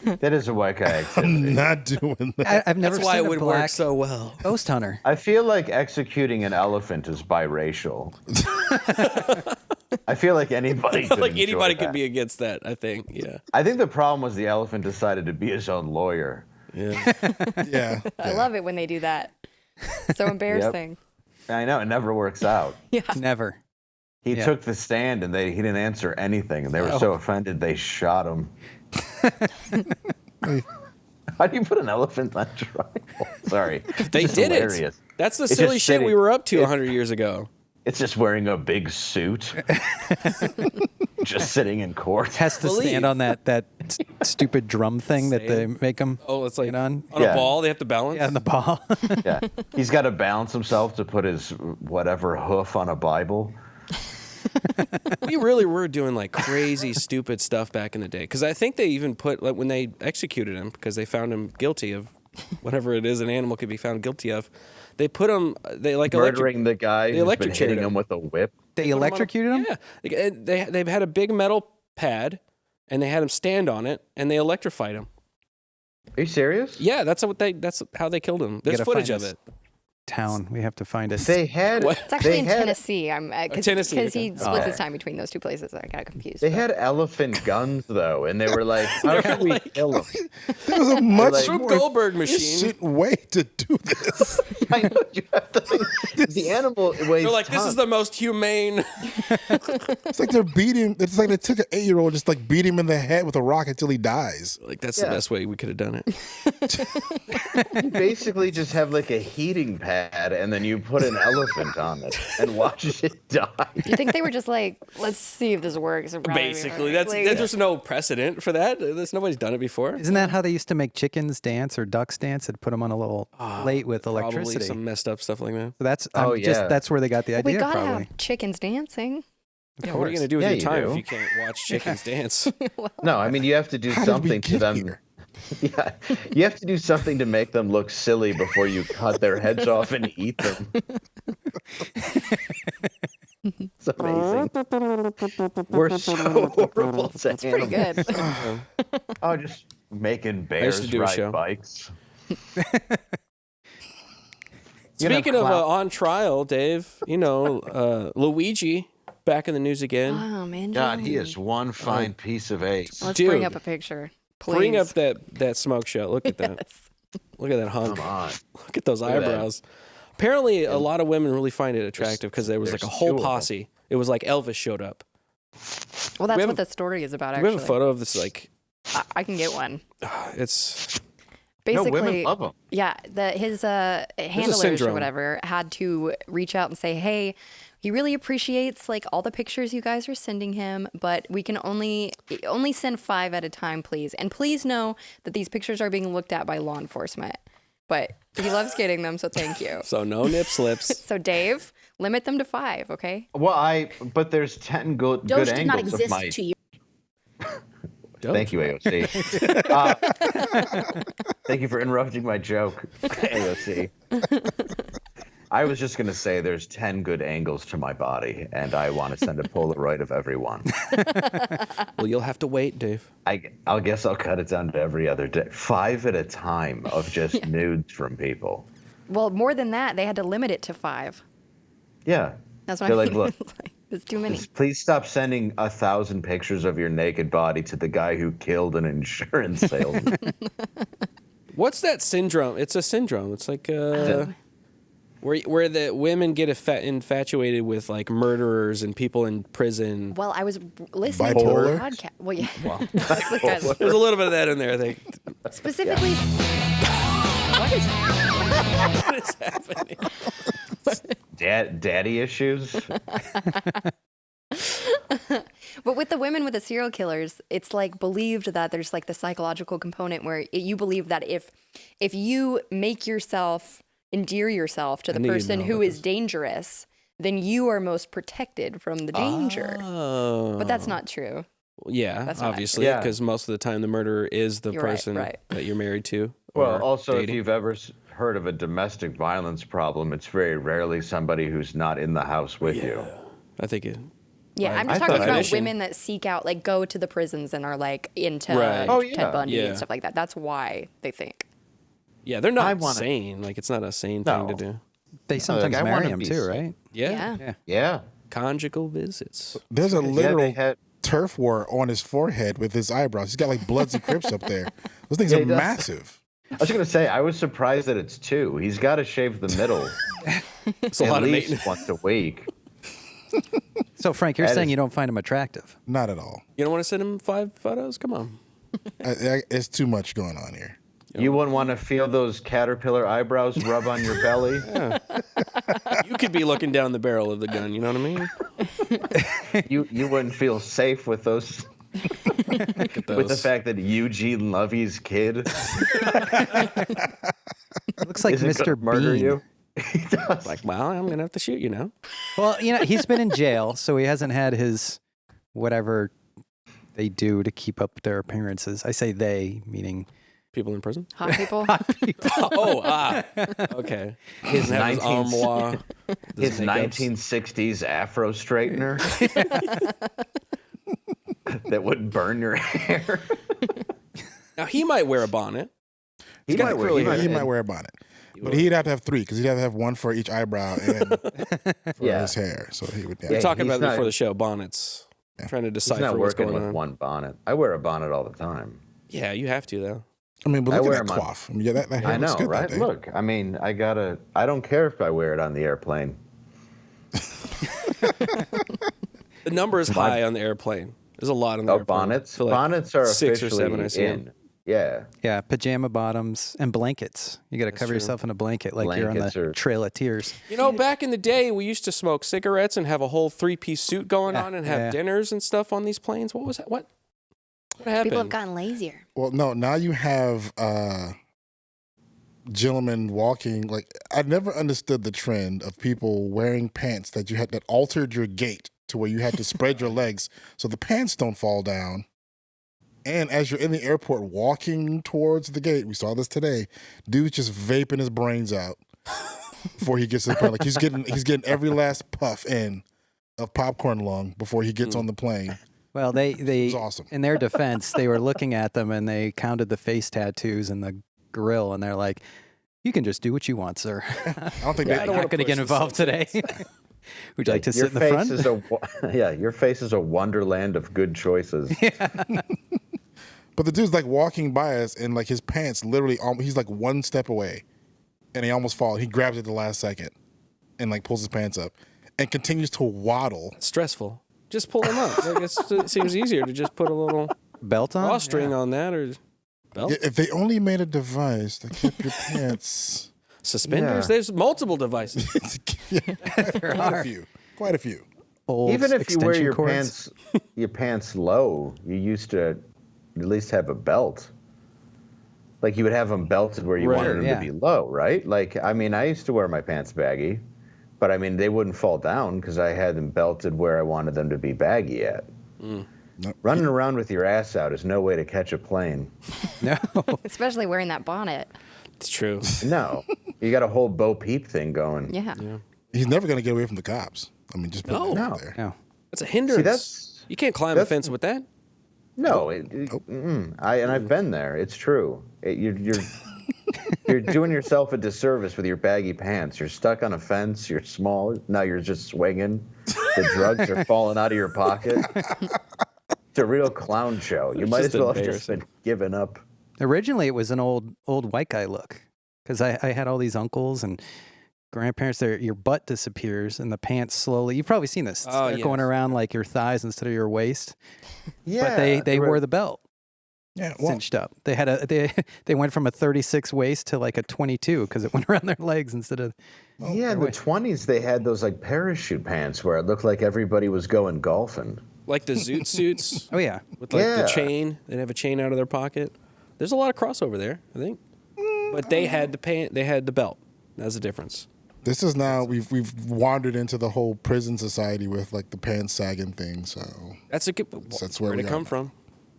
That is a white guy activity. I'm not doing that. I've never That's why seen it a would black work so well. ghost hunter. I feel like executing an elephant is biracial. I feel like anybody could Like enjoy anybody that. could be against that. I think. Yeah. I think the problem was the elephant decided to be his own lawyer. Yeah. Yeah. I love it when they do that. So embarrassing. I know, it never works out. Never. He Yeah. took the stand and he didn't answer anything, and they were so offended they shot him. How do you put an elephant on trial? Sorry. They It's did hilarious. it. That's the It's silly just shit we sitting- were up to 100 years ago. It's just wearing a big suit, just sitting in court. Has to Believe. stand on that stupid drum thing that they make him Oh, it's like get on. a Yeah. ball. They have to balance. Yeah, on the ball. Yeah, he's got to balance himself to put his whatever hoof on a Bible. We really were doing like crazy, stupid stuff back in the day. Because I think they even put, like, when they executed him, because they found him guilty of whatever it is an animal could be found guilty of, they put him, they like Murdering the guy they who's been electrocuted hitting him. him with a whip. They electrocuted him? Yeah. They've had a big metal pad, and they had him stand on it, and they electrified him. Are you serious? Yeah, that's how they killed him. There's gotta footage find of it. Town. We have to find it. They had. What? It's actually they in had, Tennessee. Because Tennessee, he okay. splits his time between those two places. I got confused. They but- had elephant guns though, and they were like, "How They can were we like- kill him?" There was a much like- Rube more Goldberg machine. efficient way to do this. I know you have to think. The animal weighs. They're like, this is tons. the most humane. It's like they're beating. It's like they took an 8-year-old, just like beat him in the head with a rock until he dies. Like, that's Yeah. the best way we could have done it. You basically just have like a heating pad, and then you put an elephant on it and watch it die. Do you think they were just like, let's see if this works? It'll probably be Basically, right. that's Like- there's no precedent for that. Nobody's done it before. Isn't that how they used to make chickens dance or ducks dance? They'd put them on a little plate with Probably electricity. some messed up stuff like that. So that's Oh, yeah. that's where they got the we idea. gotta Probably. have chickens dancing. Yeah, what are you going to do with Yeah, your you time do. if you can't watch chickens dance? No, I mean you have to do How did we something to get them. here? Yeah, you have to do something to make them look silly before you cut their heads off and eat them. It's amazing. We're so horrible to It's pretty good. Oh, just making used bears to do a ride show. bikes. Speaking of on trial, Dave, Luigi back in the news again. Oh man, God, he Johnny. is one fine piece of ace. Let's Dude. bring up a picture. Please. Bring up that smoke show. Look at that. Yes. Look at that hunk. Come on. Look at those at that. eyebrows. Apparently, a lot of women really find it attractive because there was like a there's whole two of them. posse. It was like Elvis showed up. Well, that's have what a- the story is about. Do Actually, we have a photo of this? Like, I can get one. it's Basically, women love 'em. Yeah, his handlers or syndrome. whatever had to reach out and say, "Hey, he really appreciates like all the pictures you guys are sending him, but we can only send 5 at a time, please. And please know that these pictures are being looked at by law enforcement. But he loves getting them, so thank you." so no nip slips. So Dave, limit them to 5, okay? Well, but there's 10 good Doge angles did not of exist my. to you. Thank you, AOC. Thank you for interrupting my joke, AOC. I was just going to say there's 10 good angles to my body, and I want to send a Polaroid of every one. Well, you'll have to wait, Dave. I'll guess I'll cut it down to every other day. 5 at a time of just nudes from people. Well, more than that, they had to limit it to 5. Yeah. That's what They're I like, mean. look, It's too many. please stop sending 1,000 pictures of your naked body to the guy who killed an insurance salesman. What's that syndrome? It's a syndrome. It's like where the women get infatuated with like murderers and people in prison. Well, I was listening Bipolar? to a podcast. Well, yeah. That's the kind of- There's a little bit of that in there, I think. specifically. What is happening? Daddy issues? But with the women with the serial killers, it's like believed that there's like the psychological component where you believe that if you make yourself endear yourself to the knew you'd person know who about is dangerous, then you are most protected from the danger. Oh. But that's not true. Yeah, That's not obviously, accurate. because most of the time the murderer is the You're right, person right. that you're married to. Well, or also, dating. if you've ever heard of a domestic violence problem, it's very rarely somebody who's not in the house with you. I think it. Yeah, I'm I just thought talking about definition- women that seek out, like, go to the prisons and are like into Right. Oh, yeah. Ted Bundy Yeah. and stuff like that. That's why they think. Yeah, they're I not wanna- sane. Like it's not a sane thing to No. do. They sometimes I marry wanna him be too, safe. right? Yeah. Yeah. Yeah. Conjugal visits. There's a Yeah, literal they had. turf war on his forehead with his eyebrows. He's got like Bloods and Crips up there. Those things Yeah, are he does. massive. I was going to say, I was surprised that it's 2. He's got to shave the middle It's a at lot of least maintenance. once a week. So, Frank, you're That saying is- you don't find him attractive? Not at all. You don't want to send him 5 photos? Come on. It's too much going on here. You wouldn't want to feel those caterpillar eyebrows rub on your belly? You could be looking down the barrel of the gun. You know what I mean? You wouldn't feel safe with those. Look at With the those. fact that Eugene Lovey's kid Looks like isn't Mr. gonna murder Bean. you. He does. Like, well, I'm gonna have to shoot you now. Well, you know, he's been in jail, so he hasn't had his whatever they do to keep up their appearances. I say they, meaning People in prison. Hot people. Okay. His Doesn't have his 19 armoire. His His makeups. 1960s afro straightener that would burn your hair. Now he might wear a bonnet. He got might wear. curly He hair. He might, might wear a bonnet. But he'd have to have 3 because he'd have to have 1 for each eyebrow and for Yeah. his hair. So he would. We Yeah, were talking he's about it before not- the show. Bonnets. Trying to He's decipher not what's working going with on. one bonnet. I wear a bonnet all the time. Yeah, you have to though. I mean, but I look wear at that him on- coif. I mean, yeah, that hair I looks know, good right? that day. Look, I mean, I don't care if I wear it on the airplane. The number is high on the airplane. There's a lot on the Oh, airplane. bonnets. I feel like Bonnets are 6 or officially 7 I see. in. Yeah. yeah, pajama bottoms and blankets. You got to cover true. yourself in a blanket like you're on Blankets the are- Trail of Tears. You know, back in the day, we used to smoke cigarettes and have a whole 3-piece suit going on and have yeah. dinners and stuff on these planes. What was that? What happened? People have gotten lazier. Well, no, now you have gentlemen walking. Like, I never understood the trend of people wearing pants that altered your gait to where you had to spread your legs so the pants don't fall down. And as you're in the airport walking towards the gate, we saw this today, dude's just vaping his brains out before he gets to the plane. Like he's getting every last puff in of popcorn lung before he gets on the plane. Well, they was awesome. in their defense, they were looking at them and they counted the face tattoos and the grill, and they're like, "You can just do what you want, sir. I don't think I'm they. not going to get involved today." Would you like to sit in the face front? Is your face is a wonderland of good choices. But the dude's like walking by us, and like his pants literally, he's like one step away and he almost falls. He grabs it at the last second and like pulls his pants up and continues to waddle. Stressful. Just pull them up. I guess it seems easier to just put a little Belt on? drawstring on that or belt. Yeah, if they only made a device that kept your pants. Suspenders? Yeah. There's multiple devices. Quite a few. Old Even if you wear extension your cords. pants low, you used to at least have a belt. Like you would have them belted where you Right, wanted them yeah. to be low, right? Like, I mean, I used to wear my pants baggy, but I mean, they wouldn't fall down because I had them belted where I wanted them to be baggy at. Nope. Running around with your ass out is no way to catch a plane. No. Especially wearing that bonnet. It's true. No, you got a whole Bo Peep thing going. Yeah. He's never going to get away from the cops. I mean, just put that out there. No. That's a hindrance. that's- you can't climb a fence with that. No, I've been there. It's true. You're doing yourself a disservice with your baggy pants. You're stuck on a fence. You're small. Now you're just swinging. The drugs are falling out of your pocket. It's a real clown show. You might as just well have just embarrassing. been given up. Originally, it was an old white guy look because I had all these uncles and grandparents. Your butt disappears and the pants slowly. You've probably seen this. Oh, They're yes. going around like your thighs instead of your waist. Yeah, But they wore the belt Yeah, well, cinched up. They had they went from a 36 waist to like a 22 because it went around their legs instead of. Yeah, in the 20s they had those like parachute pants where it looked like everybody was going golfing. Like the zoot suits Oh yeah. with like the Yeah. chain. They'd have a chain out of their pocket. There's a lot of crossover there, I think. But they had the belt. That's the difference. this is now, we've wandered into the whole prison society with like the pants sagging thing. So, That's a good. That's where where'd we it are come now. from?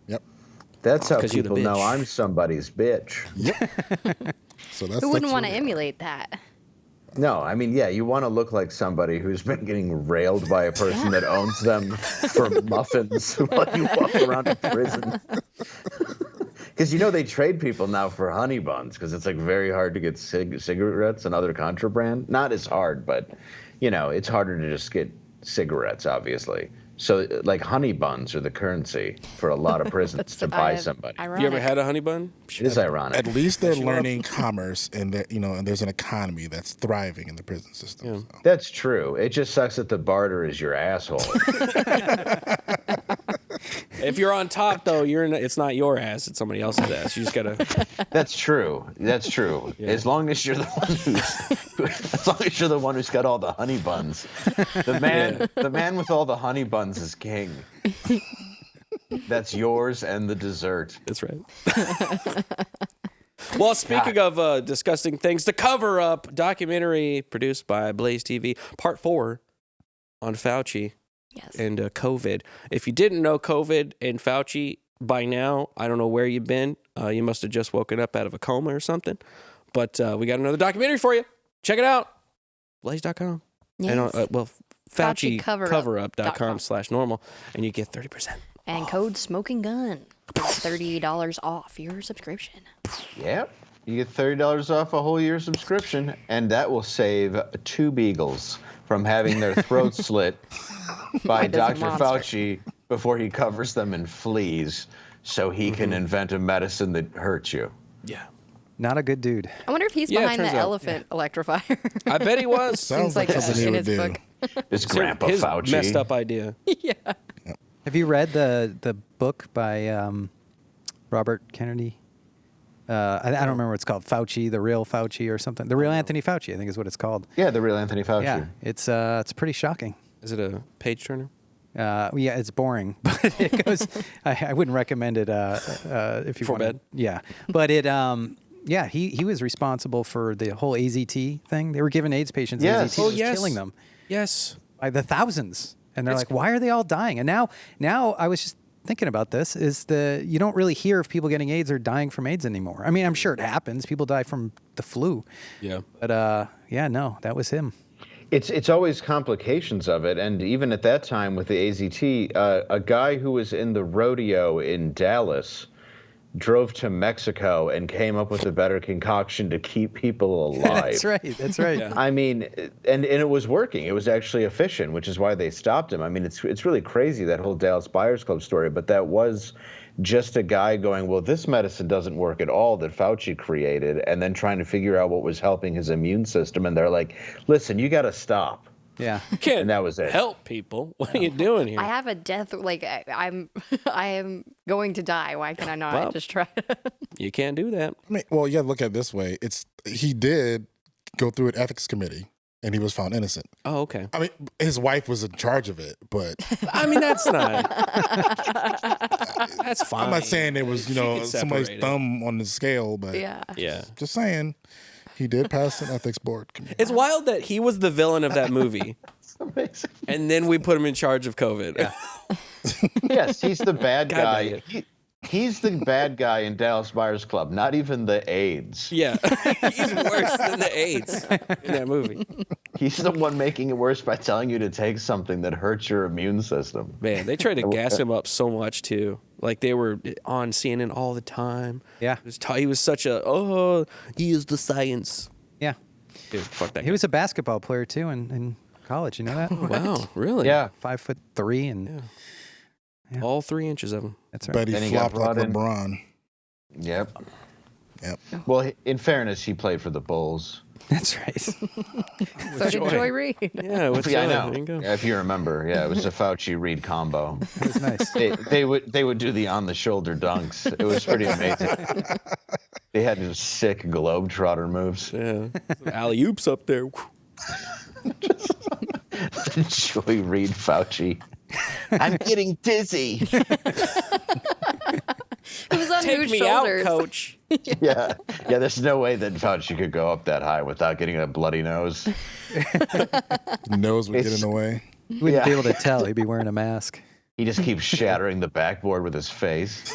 yep. That's how 'Cause you're the people know bitch. I'm somebody's bitch. So that's Who wouldn't that's want to where we are. emulate that? No, I mean, yeah, you want to look like somebody who's been getting railed by a person that owns them for muffins while you walk around a prison. Because you know they trade people now for honey buns because it's like very hard to get cigarettes and other contraband. Not as hard, but you know it's harder to just get cigarettes, obviously. So like honey buns are the currency for a lot of prisons to buy somebody. You ever had a honey bun? It is ironic. At least they're learning commerce, and that and there's an economy that's thriving in the prison system. So. That's true. It just sucks that the barter is your asshole. If you're on top, though, it's not your ass; it's somebody else's ass. You just gotta. That's true. That's true. As long as you're the one as long as you're the one who's got all the honey buns. The man with all the honey buns is king. That's yours and the dessert. That's right. Well, speaking of disgusting things, the Cover Up documentary produced by BlazeTV, Part 4 on Fauci Yes. and COVID. If you didn't know COVID and Fauci by now, I don't know where you've been. You must have just woken up out of a coma or something. But we got another documentary for you. Check it out. Blaze.com. Yes. And, FauciCoverup.com. FauciCoverup.com/normal, and you get 30%. And code Smoking Gun. $30 off your subscription. Yep. You get $30 off a whole year subscription, and that will save 2 beagles from having their throats slit by this Dr. monster. Fauci before he covers them in fleas so he can invent a medicine that hurts you. Yeah. Not a good dude. I wonder if he's Yeah, it behind the turns out, elephant electrifier. I bet he was. Sounds like like something he in would his do. book. This Grandpa His Fauci. messed up idea. Have you read the book by Robert Kennedy? I don't remember what it's called. Fauci, the real Fauci, or something. The real Anthony Fauci, I think is what it's called. Yeah, the real Anthony Fauci. Yeah, it's pretty shocking. Is it a page turner? Yeah, it's boring, but it goes. I wouldn't recommend it if you For want. bed? Yeah, but it. Yeah, he was responsible for the whole AZT thing. They were giving AIDS patients Yes. AZT, Oh, it was killing them Yes. by the thousands. And they're like, why are they all dying? And now I was just thinking about this. You don't really hear of people getting AIDS or dying from AIDS anymore. I mean, I'm sure it happens. People die from the flu. Yeah. But no, that was him. It's always complications of it, and even at that time with the AZT, a guy who was in the rodeo in Dallas drove to Mexico and came up with a better concoction to keep people alive. That's right. Yeah. I mean, and it was working. It was actually efficient, which is why they stopped him. I mean, it's really crazy, that whole Dallas Buyers Club story, but that was just a guy going, well, this medicine doesn't work at all that Fauci created, and then trying to figure out what was helping his immune system. And they're like, listen, you got to stop. Yeah. Can't And that was it. help people. What are you doing here? I have a death, like, I am going to die. Why can I not Well, just try to? You can't do that. I mean, well, you got to look at it this way. He did go through an ethics committee, and he was found innocent. Oh, okay. I mean, his wife was in charge of it, but I mean, that's not. That's fine. I'm not saying it was, She could somebody's separate it. thumb on the scale, but Yeah. Yeah. just saying, he did pass an ethics board committee. It's wild that he was the villain of that movie, Amazing. and then we put him in charge of COVID. Yeah. Yes, he's the bad God dang guy. it. He's the bad guy in Dallas Buyers Club, not even the AIDS. Yeah. He's worse than the AIDS in that movie. He's the one making it worse by telling you to take something that hurts your immune system. Man, they tried to gas him up so much too. Like they were on CNN all the time. Yeah. He was such a he is the science. Yeah. Dude, fuck that. He was a basketball player too in college. You know that? Wow, really? Yeah. 5'3" and All 3 inches of him. that's right. But he Then he got flopped like brought in. LeBron. Yep. Yep. Well, in fairness, he played for the Bulls. That's right. So did Joy Reid. Yeah, what's Yeah, I that? know. There you go. Yeah, if you remember, yeah, it was a Fauci-Reid combo. It was nice. They would do the on-the-shoulder dunks. It was pretty amazing. They had these sick globetrotter moves. Yeah. Alley oops up there. Joy Reid Fauci. I'm getting dizzy. It was on Take whose me shoulders? out, coach. Yeah. Yeah, there's no way that Fauci could go up that high without getting a bloody nose. Nose would get in the way. You wouldn't be Yeah. able to tell. He'd be wearing a mask. He just keeps shattering the backboard with his face.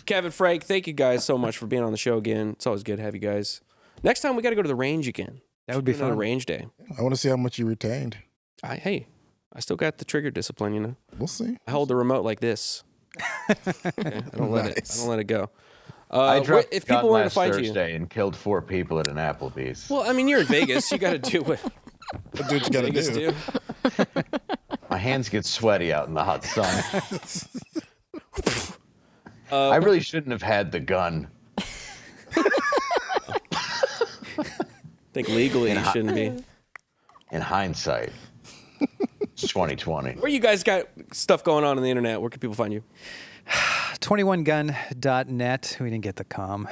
Kevin, Frank, thank you guys so much for being on the show again. It's always good to have you guys. Next time we got to go to the range again. That would be Another fun. range day. I want to see how much you retained. Hey, I still got the trigger discipline, you know. We'll see. I hold the remote like this. Okay, I don't let it. I Nice. don't let it go. I dropped if gun people want to last find Thursday and killed 4 people at an Applebee's. well, I mean, you're in Vegas. You got to do what But do what you got to Vegas do. do. My hands get sweaty out in the hot sun. I really shouldn't have had the gun. I think legally you shouldn't be. In hindsight, it's 2020. Where you guys got stuff going on the internet? Where can people find you? 21gun.net. We didn't get the com.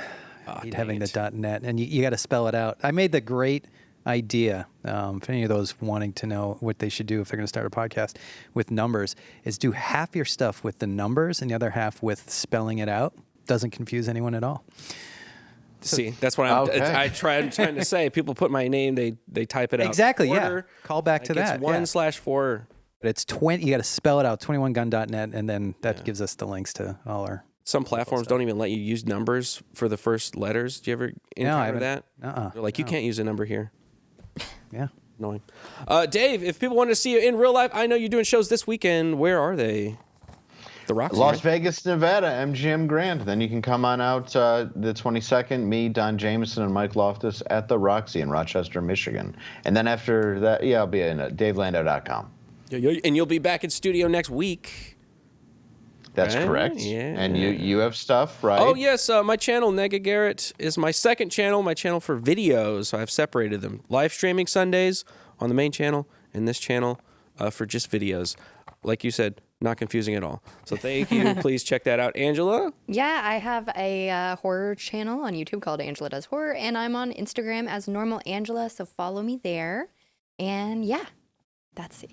Hate having the .net, and you got to spell it out. I made the great idea, if any of those wanting to know what they should do if they're going to start a podcast with numbers, is do half your stuff with the numbers and the other half with spelling it out. Doesn't confuse anyone at all. See, that's what I'm. Okay. I'm trying to say. People put my name. They type it out. Exactly, yeah. Order. Call back to Like, that. It's yeah. 1/4. But it's 20. You got to spell it out. 21gun.net, and then that gives us the links to all our. Some platforms don't even let you use numbers for the first letters. Do you ever encounter that? They're like, you can't use a number here. Yeah. Annoying. Dave, if people want to see you in real life, I know you're doing shows this weekend. Where are they? The Roxy, Las right? Vegas, Nevada, MGM Grand. Then you can come on out the 22nd, me, Don Jameson, and Mike Loftus at the Roxy in Rochester, Michigan. And then after that, I'll be in DaveLandau.com. And you'll be back in studio next week. That's Right? correct. Yeah. And you have stuff, right? Oh, yes. My channel, Nega Garrett, is my second channel, my channel for videos. So I've separated them. Live streaming Sundays on the main channel and this channel for just videos. Like you said, not confusing at all. So thank you. Please check that out. Angela? Yeah, I have a horror channel on YouTube called Angela Does Horror, and I'm on Instagram as Normal Angela, so follow me there. And yeah, that's it.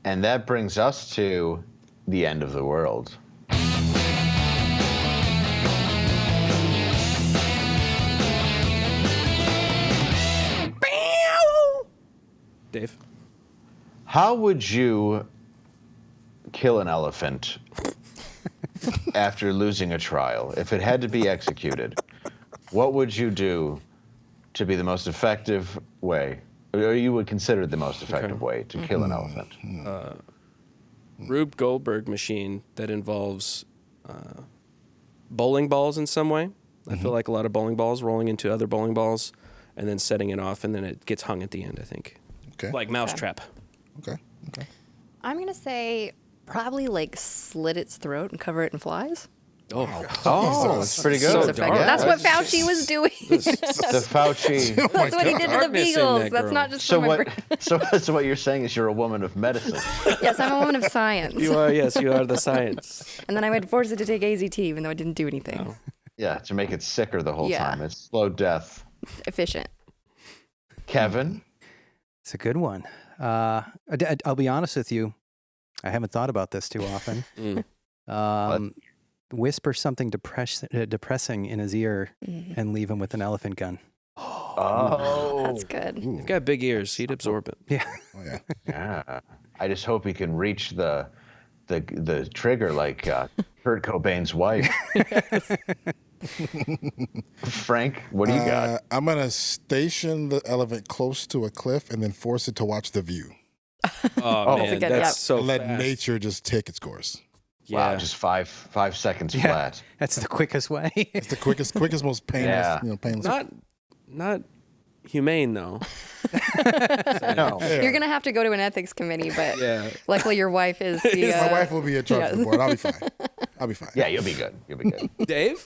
And that brings us to the end of the world. Dave? How would you kill an elephant after losing a trial? If it had to be executed, what would you do to be the most effective way, or you would consider the most effective way to kill an elephant? Rube Goldberg machine that involves bowling balls in some way. I feel like a lot of bowling balls rolling into other bowling balls and then setting it off, and then it gets hung at the end, I think. Okay. Like Mousetrap. Okay. Okay. I'm going to say probably like slit its throat and cover it in flies. Oh, that's pretty good. So So dark. that's what Fauci was doing. The Fauci. That's what he did to the Darkness in beagles. that That's girl. not just So for my what? brain. So what you're saying is you're a woman of medicine. Yes, I'm a woman of science. You are, yes, you are the science. And then I would force it to take AZT even though it didn't do anything. Yeah, to make it sicker the whole Yeah. time. It's slow death. Efficient. Kevin. It's a good one. I'll be honest with you. I haven't thought about this too often. Whisper something depressing in his ear and leave him with an elephant gun. Oh, That's good. You've got big ears. He'd absorb it. Yeah. Oh, yeah. yeah. I just hope he can reach the trigger like Kurt Cobain's wife. Frank, what do you got? I'm gonna station the elephant close to a cliff and then force it to watch The View. Oh, man, good- that's yeah. so Let fast. nature just take its course. Wow, Yeah. just five seconds Yeah. flat. That's the quickest way. It's the quickest, most painless, Yeah. painless. Not humane though. No. You're going to have to go to an ethics committee, but Yeah. luckily your wife is the. My wife will be in charge of the board. I'll be fine. I'll be fine. Yeah, you'll be good. You'll be good. Dave?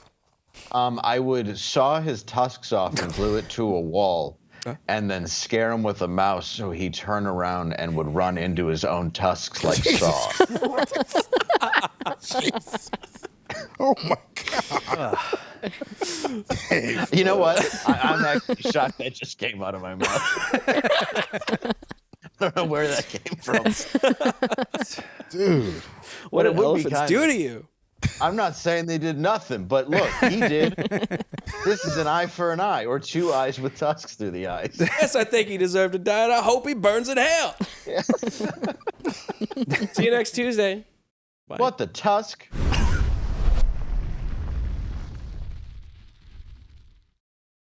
I would saw his tusks off and glue it to a wall, and then scare him with a mouse so he'd turn around and would run into his own tusks like Saw. Oh my God. You know what? I'm actually shocked that just came out of my mouth. I don't know where that came from. Dude. What But it did would be elephants kind do of- to you? I'm not saying they did nothing, but look, he did. This is an eye for an eye, or two eyes with tusks through the eyes. Yes, I think he deserved to die, and I hope he burns in hell. See you next Tuesday. Bye. What the tusk?